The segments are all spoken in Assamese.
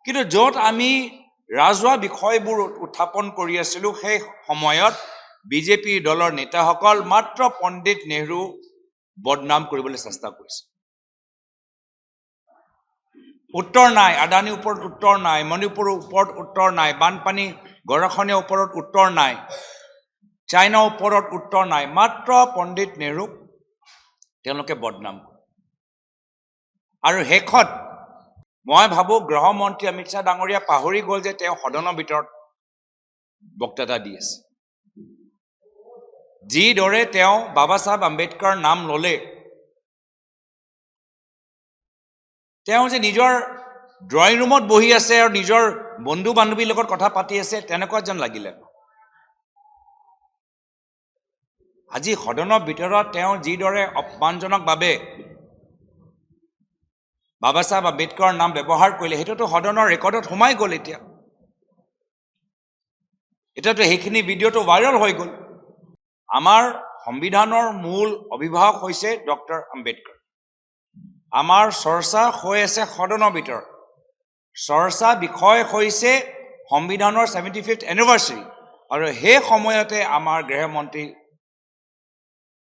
কিন্তু য'ত আমি ৰাজহুৱা বিষয়বোৰ উত্থাপন কৰি আছিলোঁ সেই সময়ত বিজেপি দলৰ নেতাসকল মাত্ৰ পণ্ডিত নেহৰু বদনাম কৰিবলৈ চেষ্টা কৰিছে। উত্তৰ নাই, আদানীৰ ওপৰত উত্তৰ নাই, মণিপুৰৰ ওপৰত উত্তৰ নাই, বানপানী গৰাখহনীয়াৰ ওপৰত উত্তৰ নাই, চাইনাৰ ওপৰত উত্তৰ নাই, মাত্ৰ পণ্ডিত নেহৰুক তেওঁলোকে বদনাম কৰে। আৰু শেষত মই ভাবোঁ গৃহমন্ত্ৰী অমিত শ্বাহ ডাঙৰীয়া পাহৰি গ'ল যে তেওঁ সদনৰ ভিতৰত বক্তৃতা দি আছে। যিদৰে তেওঁ বাবা চাহেব আম্বেদকাৰ নাম ল'লে, তেওঁ যে নিজৰ ড্ৰয়িং ৰুমত বহি আছে আৰু নিজৰ বন্ধু বান্ধৱীৰ লগত কথা পাতি আছে তেনেকুৱা যেন লাগিলে। আজি সদনৰ ভিতৰত তেওঁ যিদৰে অপমানজনকভাৱে বাবা চাহেব আম্বেদকাৰৰ নাম ব্যৱহাৰ কৰিলে, সেইটোতো সদনৰ ৰেকৰ্ডত সোমাই গ'ল। এতিয়াতো সেইখিনি ভিডিঅ'টো ভাইৰেল হৈ গ'ল। আমাৰ সংবিধানৰ মূল অভিভাৱক হৈছে ডক্টৰ আম্বেদকাৰ। আমাৰ চৰ্চা হৈ আছে সদনৰ ভিতৰত। চৰ্চা বিষয় হৈছে সংবিধানৰ 75th এনিভাৰ্চাৰী, আৰু সেই সময়তে আমাৰ গৃহমন্ত্ৰী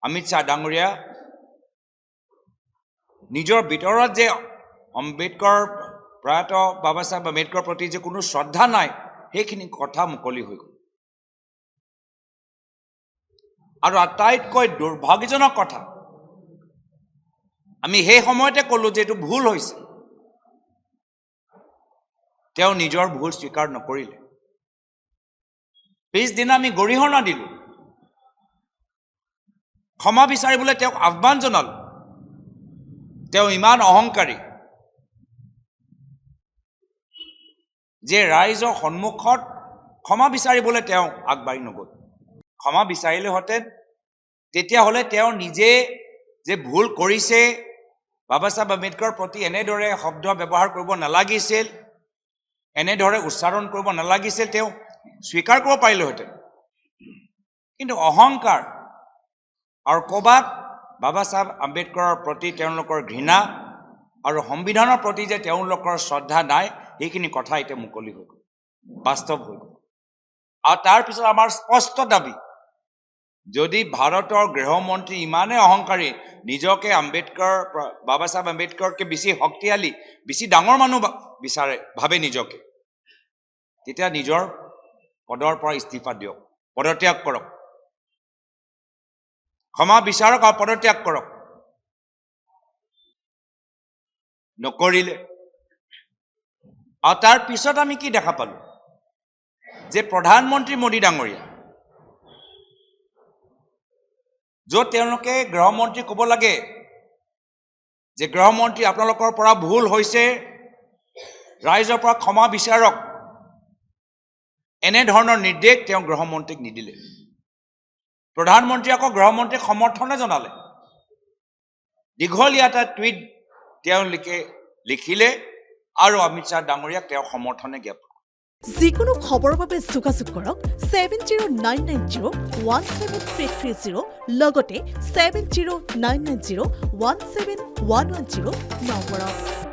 অমিত শ্বাহ ডাঙৰীয়া নিজৰ ভিতৰত যে আম্বেদকাৰ প্ৰয়াত বাবা চাহেব আম্বেদকাৰৰ প্ৰতি যে কোনো শ্ৰদ্ধা নাই, সেইখিনি কথা মুকলি হৈ গ'ল। আৰু আটাইতকৈ দুৰ্ভাগ্যজনক কথা, আমি সেই সময়তে ক'লো যে এইটো ভুল হৈছে, তেওঁ নিজৰ ভুল স্বীকাৰ নকৰিলে। পিছদিনা আমি গৰিহণা দিলোঁ, ক্ষমা বিচাৰিবলৈ তেওঁক আহ্বান জনালোঁ। তেওঁ ইমান অহংকাৰী যে ৰাইজৰ সন্মুখত ক্ষমা বিচাৰিবলৈ তেওঁ আগবাঢ়ি নগ'ল। ক্ষমা বিচাৰিলেহেঁতেন তেতিয়াহ'লে তেওঁ নিজে যে ভুল কৰিছে, বাবা চাহেব আম্বেদকাৰৰ প্ৰতি এনেদৰে শব্দ ব্যৱহাৰ কৰিব নালাগিছিল, এনেদৰে উচ্চাৰণ কৰিব নালাগিছিল, তেওঁ স্বীকাৰ কৰিব পাৰিলেহেঁতেন। কিন্তু অহংকাৰ আৰু ক'ৰবাত বাবা চাহেব আম্বেদকাৰৰ প্ৰতি তেওঁলোকৰ ঘৃণা আৰু সংবিধানৰ প্ৰতি যে তেওঁলোকৰ শ্ৰদ্ধা নাই, সেইখিনি কথা এতিয়া মুকলি হৈ গ'ল, বাস্তৱ হৈ গ'ল। আৰু তাৰপিছত আমাৰ স্পষ্ট দাবী, যদি ভাৰতৰ গৃহমন্ত্ৰী ইমানেই অহংকাৰী, নিজকে বাবা চাহেব আম্বেদকাৰতকৈ বেছি শক্তিশালী, বেছি ডাঙৰ মানুহ ভাবে নিজকে, তেতিয়া নিজৰ পদৰ পৰা ইস্তিফা দিয়ক, পদত্যাগ কৰক, ক্ষমা বিচাৰক আৰু পদত্যাগ কৰক। নকৰিলে। আৰু তাৰ পিছত আমি কি দেখা পালোঁ যে প্ৰধানমন্ত্ৰী মোদী ডাঙৰীয়া, য'ত তেওঁলোকে গৃহমন্ত্ৰী ক'ব লাগে যে গৃহমন্ত্ৰী আপোনালোকৰ পৰা ভুল হৈছে, ৰাইজৰ পৰা ক্ষমা বিচাৰক, এনেধৰণৰ নিৰ্দেশ তেওঁ গৃহমন্ত্ৰীক নিদিলে। প্ৰধানমন্ত্ৰী আকৌ গৃহমন্ত্ৰীক সমৰ্থনে জনালে। দীঘলীয়া এটা টুইট তেওঁলোকে লিখিলে আৰু অমিত শ্বাহ ডাঙৰীয়াক তেওঁ সমৰ্থনে জ্ঞাপন। যিকোনো খবৰৰ বাবে যোগাযোগ কৰক 7099017330 লগতে 7099017110 নম্বৰত।